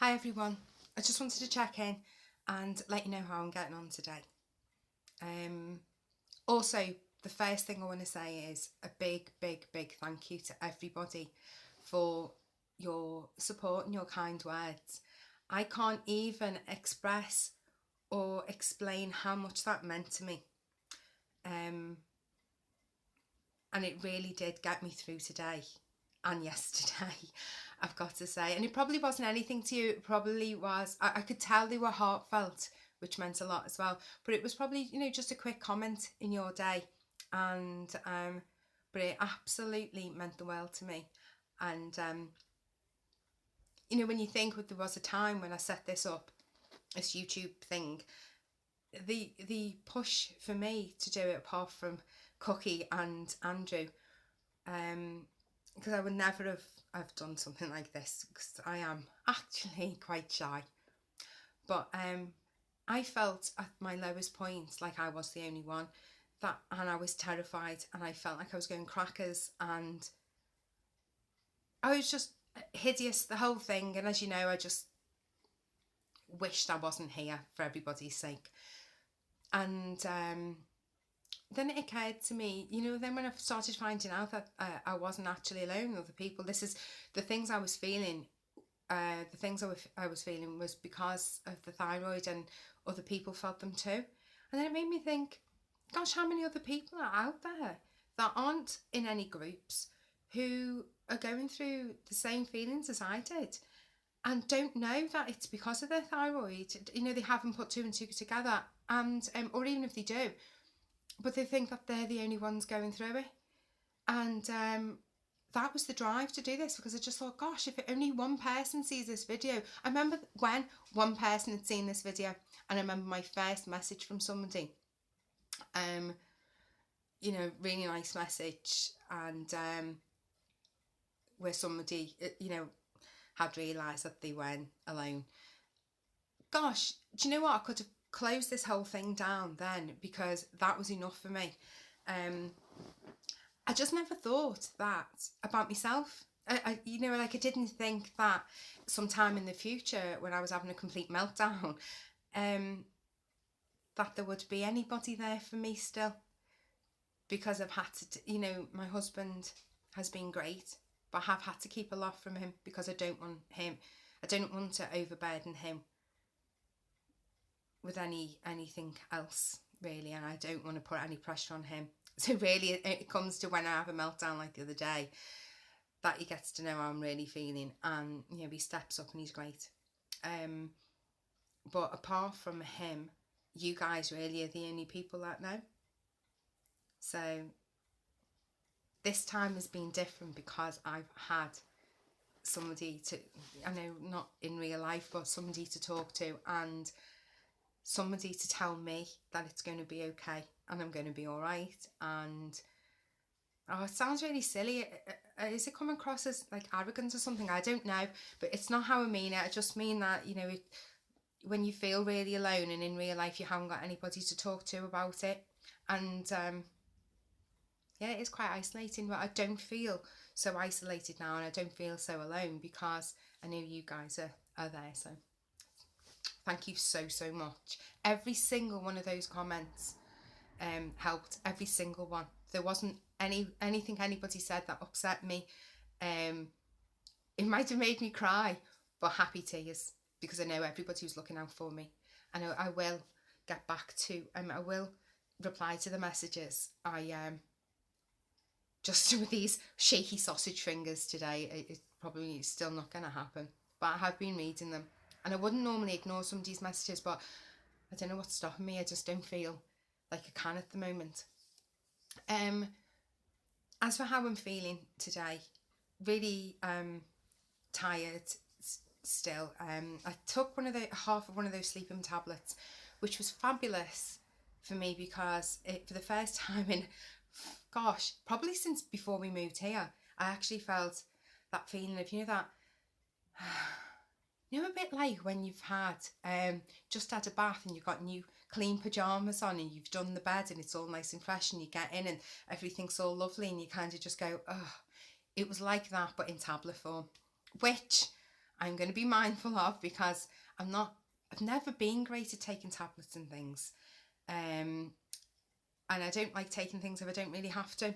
Hi everyone, I just wanted to check in and let you know how I'm getting on today. Also, the first thing I want to say is a big thank you to everybody for your support and your kind words. I can't even express or explain how much that meant to me. And it really did get me through today and yesterday, I've got to say. And it probably wasn't anything to you. It probably was, I could tell they were heartfelt, which meant a lot as well. But it was probably, just a quick comment in your day. And, but it absolutely meant the world to me. And, when you think there was a time when I set this up, this YouTube thing, the push for me to do it, apart from Cookie and Andrew, because I would never have done something like this, because I am actually quite shy. But I felt at my lowest point like I was the only one, and I was terrified, and I felt like I was going crackers, and I was just hideous, the whole thing. And as you know, I just wished I wasn't here for everybody's sake. And then it occurred to me, then when I started finding out that I wasn't actually alone with other people, this is the things I was feeling. The things I was feeling was because of the thyroid, and other people felt them too. And then it made me think, gosh, how many other people are out there that aren't in any groups, who are going through the same feelings as I did, and don't know that it's because of their thyroid. They haven't put two and two together, and or even if they do, but they think that they're the only ones going through it. And that was the drive to do this, because I just thought, gosh, if only one person sees this video. I remember when one person had seen this video, and I remember my first message from somebody, really nice message, and where somebody, had realised that they weren't alone. Gosh, do you know what? I could have closed this whole thing down then, because that was enough for me. I just never thought that about myself. I didn't think that sometime in the future, when I was having a complete meltdown, that there would be anybody there for me still. Because I've had to, my husband has been great, but I have had to keep a lot from him, because I don't want to overburden him with anything else, really, and I don't want to put any pressure on him. So really, it comes to when I have a meltdown like the other day, that he gets to know how I'm really feeling, and he steps up and he's great. But apart from him, you guys really are the only people that know. So this time has been different, because I've had somebody to, I know not in real life, but somebody to talk to, and somebody to tell me that it's going to be okay, and I'm going to be all right. And it sounds really silly. Is it coming across as like arrogant or something? I don't know, but it's not how I mean it. I just mean that, when you feel really alone, and in real life you haven't got anybody to talk to about it, and yeah, it is quite isolating, but I don't feel so isolated now, and I don't feel so alone, because I know you guys are there. So thank you so much. Every single one of those comments helped. Every single one. There wasn't anything anybody said that upset me. It might have made me cry, but happy tears, because I know everybody was looking out for me. I know I will get back to. I will reply to the messages. I just with these shaky sausage fingers today, it's probably still not going to happen. But I have been reading them. And I wouldn't normally ignore somebody's messages, but I don't know what's stopping me. I just don't feel like I can at the moment. As for how I'm feeling today, really tired still. I took half of one of those sleeping tablets, which was fabulous for me, because for the first time in, gosh, probably since before we moved here, I actually felt that feeling of, that a bit like when you've had just had a bath, and you've got new clean pyjamas on, and you've done the bed, and it's all nice and fresh, and you get in and everything's all lovely, and you kind of just go, oh. It was like that, but in tablet form, which I'm going to be mindful of, because I've never been great at taking tablets and things. And I don't like taking things if I don't really have to.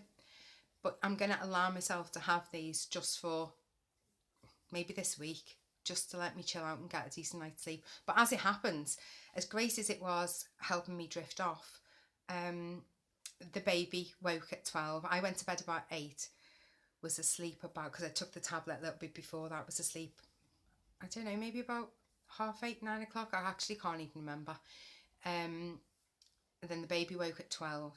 But I'm going to allow myself to have these just for maybe this week, just to let me chill out and get a decent night's sleep. But as it happens, as great as it was helping me drift off, the baby woke at 12. I went to bed about 8, was asleep about, because I took the tablet a little bit before that, was asleep, I don't know, maybe about 8:30, 9 o'clock. I actually can't even remember. And then the baby woke at 12,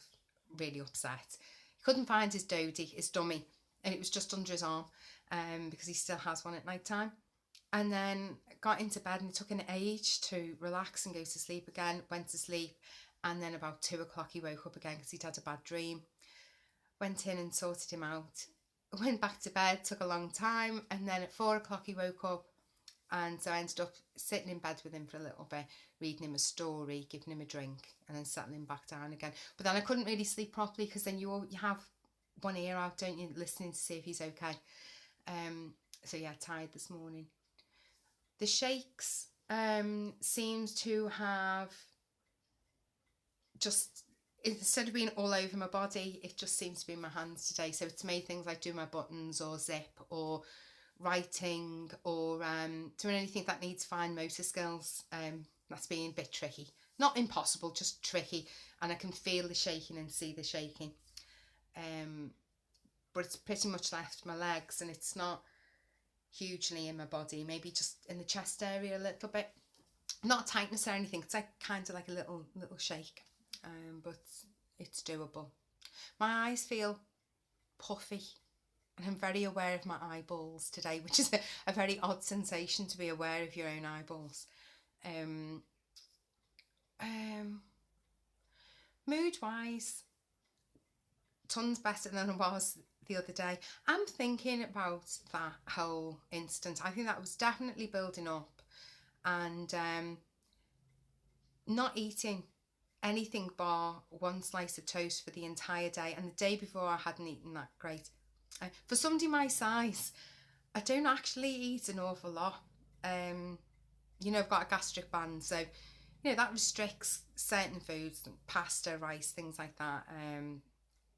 really upset. He couldn't find his dodie, his dummy, and it was just under his arm, because he still has one at night time. And then got into bed, and it took an age to relax and go to sleep again. Went to sleep, and then about 2 o'clock he woke up again because he'd had a bad dream. Went in and sorted him out. Went back to bed, took a long time, and then at 4 o'clock he woke up, and so I ended up sitting in bed with him for a little bit, reading him a story, giving him a drink, and then settling back down again. But then I couldn't really sleep properly, because then you have one ear out, don't you, listening to see if he's okay. So yeah, tired this morning. The shakes seems to have just, instead of being all over my body, it just seems to be in my hands today. So it's made things like doing my buttons or zip or writing or doing anything that needs fine motor skills. That's being a bit tricky. Not impossible, just tricky. And I can feel the shaking and see the shaking. But it's pretty much left my legs, and it's not hugely in my body, maybe just in the chest area a little bit. Not tightness or anything, it's like kind of like a little shake, but it's doable. My eyes feel puffy, and I'm very aware of my eyeballs today, which is a very odd sensation, to be aware of your own eyeballs. Mood wise, tons better than I was the other day. I'm thinking about that whole instance. I think that was definitely building up, and not eating anything bar one slice of toast for the entire day, and the day before I hadn't eaten that great. For somebody my size, I don't actually eat an awful lot. I've got a gastric band, so that restricts certain foods, pasta, rice, things like that.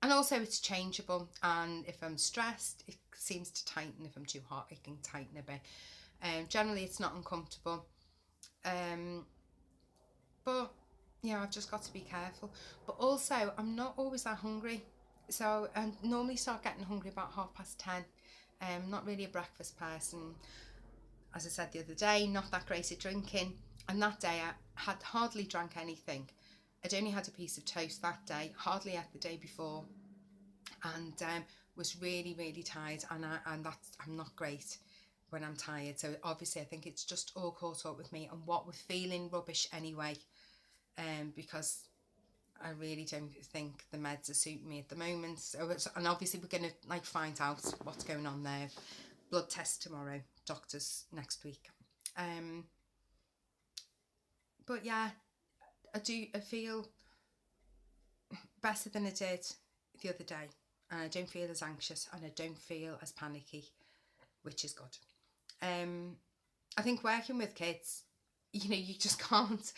And also it's changeable, and if I'm stressed it seems to tighten. If I'm too hot it can tighten a bit. Generally it's not uncomfortable, but I've just got to be careful. But also I'm not always that hungry, so I normally start getting hungry about 10:30. I'm not really a breakfast person. As I said the other day, not that great at drinking, and that day I had hardly drank anything. I'd only had a piece of toast that day, hardly ate the day before, and was really, really tired. And I'm not great when I'm tired. So obviously I think it's just all caught up with me, and what we're feeling rubbish anyway, because I really don't think the meds are suiting me at the moment. So and obviously we're going to find out what's going on there. Blood test tomorrow, doctors next week. But yeah, I feel better than I did the other day, and I don't feel as anxious, and I don't feel as panicky, which is good. I think working with kids, you just can't,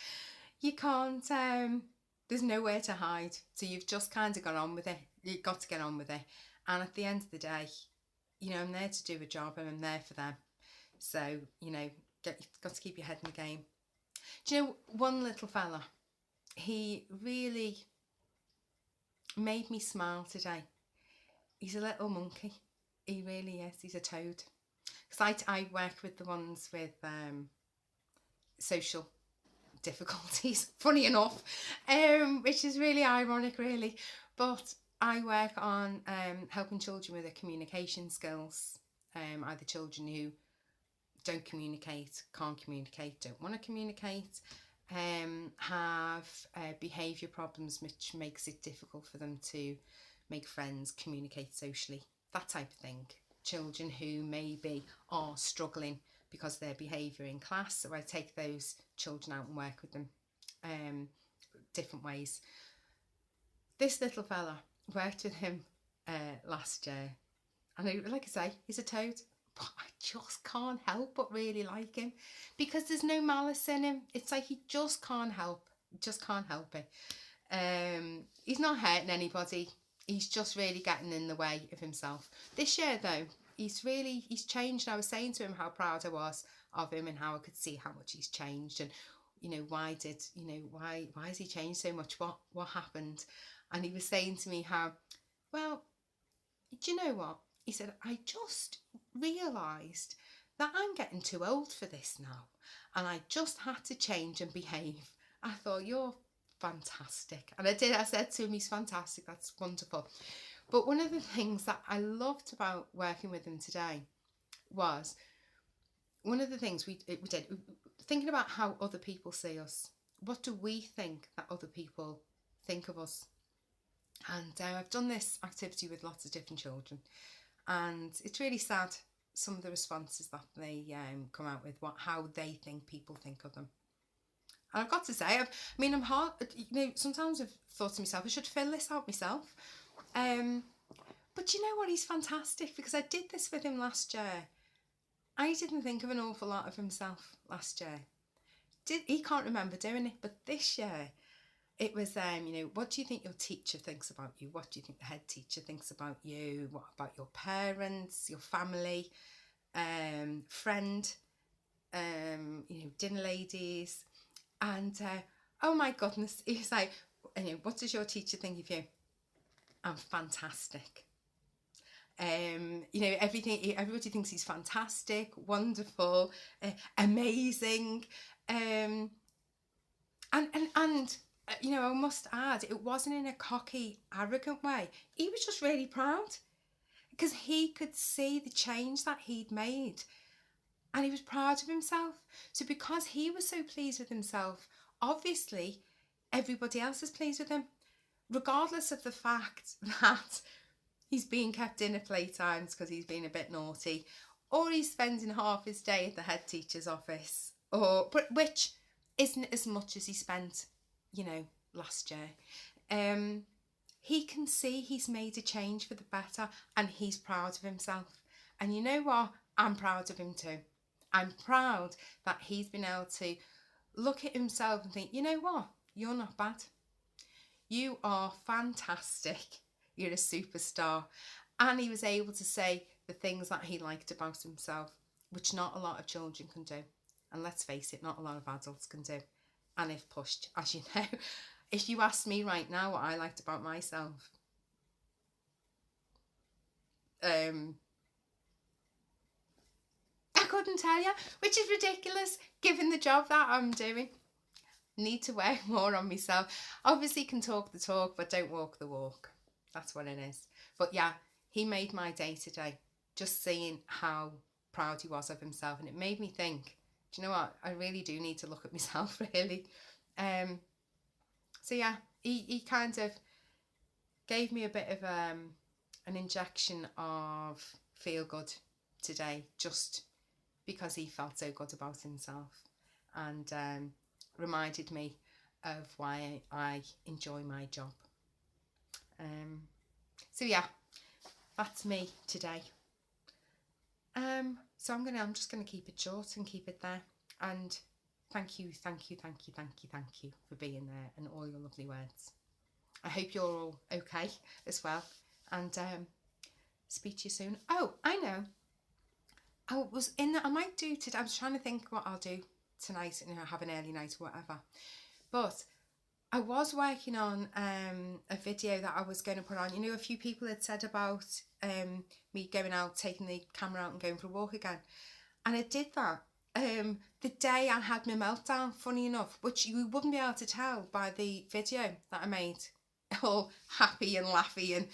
there's nowhere to hide, so you've just kind of got on with it. You've got to get on with it, and at the end of the day, I'm there to do a job, and I'm there for them. So you've got to keep your head in the game. Do you know, one little fella, he really made me smile today. He's a little monkey. He really is. He's a toad. Because I work with the ones with social difficulties, funny enough, which is really ironic, really. But I work on helping children with their communication skills, either children who don't communicate, can't communicate, don't want to communicate, have behaviour problems which makes it difficult for them to make friends, communicate socially, that type of thing. Children who maybe are struggling because of their behaviour in class, so I take those children out and work with them different ways. This little fella, worked with him last year, and like I say, he's a toad. but I just can't help but really like him because there's no malice in him. It's like he just can't help it. He's not hurting anybody. He's just really getting in the way of himself. This year though, he's changed. I was saying to him how proud I was of him and how I could see how much he's changed, and why has he changed so much? What happened? And he was saying to me how, well, do you know what? He said, I just realised that I'm getting too old for this now, and I just had to change and behave. I thought, you're fantastic. And I did. I said to him, he's fantastic. That's wonderful. But one of the things that I loved about working with him today was one of the things we did, thinking about how other people see us. What do we think that other people think of us? And I've done this activity with lots of different children, and it's really sad, some of the responses that they come out with, how they think people think of them. And I've got to say, I'm hard, sometimes I've thought to myself, I should fill this out myself. But you know what, he's fantastic, because I did this with him last year. I didn't think of an awful lot of himself last year. He can't remember doing it, but this year it was, what do you think your teacher thinks about you? What do you think the head teacher thinks about you? What about your parents, your family, friend, dinner ladies? And oh my goodness, he's like, what does your teacher think of you? I'm fantastic. Everybody thinks he's fantastic, wonderful, amazing, and I must add, it wasn't in a cocky, arrogant way. He was just really proud because he could see the change that he'd made, and he was proud of himself. So because he was so pleased with himself, obviously everybody else is pleased with him, regardless of the fact that he's being kept in at playtimes because he's been a bit naughty, or he's spending half his day at the head teacher's office, which isn't as much as he spent, last year. He can see he's made a change for the better, and he's proud of himself. And you know what? I'm proud of him too. I'm proud that he's been able to look at himself and think, you know what? You're not bad. You are fantastic. You're a superstar. And he was able to say the things that he liked about himself, which not a lot of children can do. And let's face it, not a lot of adults can do. And if pushed, as you know, if you asked me right now what I liked about myself, I couldn't tell you, which is ridiculous given the job that I'm doing. Need to work more on myself. Obviously can talk the talk, but don't walk the walk. That's what it is. But yeah, he made my day today, just seeing how proud he was of himself. And it made me think, do you know what? I really do need to look at myself, really. So yeah, he kind of gave me a bit of an injection of feel good today, just because he felt so good about himself, and reminded me of why I enjoy my job. So yeah, that's me today. So I'm just gonna keep it short and keep it there. And thank you for being there and all your lovely words. I hope you're all okay as well. And speak to you soon. Oh, I know. I might do today. I was trying to think what I'll do tonight, have an early night or whatever. But I was working on a video that I was going to put on. A few people had said about me going out, taking the camera out and going for a walk again. And I did that the day I had my meltdown, funny enough, which you wouldn't be able to tell by the video that I made. All happy and laughy and,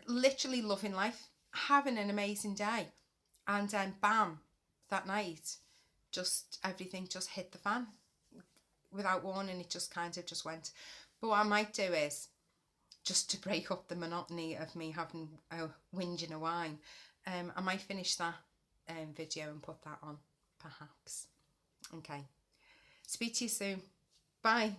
literally loving life, having an amazing day. And then bam, that night, everything just hit the fan. Without warning, it just kind of just went. But what I might do is, just to break up the monotony of me having a whinge and a whine, I might finish that video and put that on, perhaps. Okay. Speak to you soon. Bye.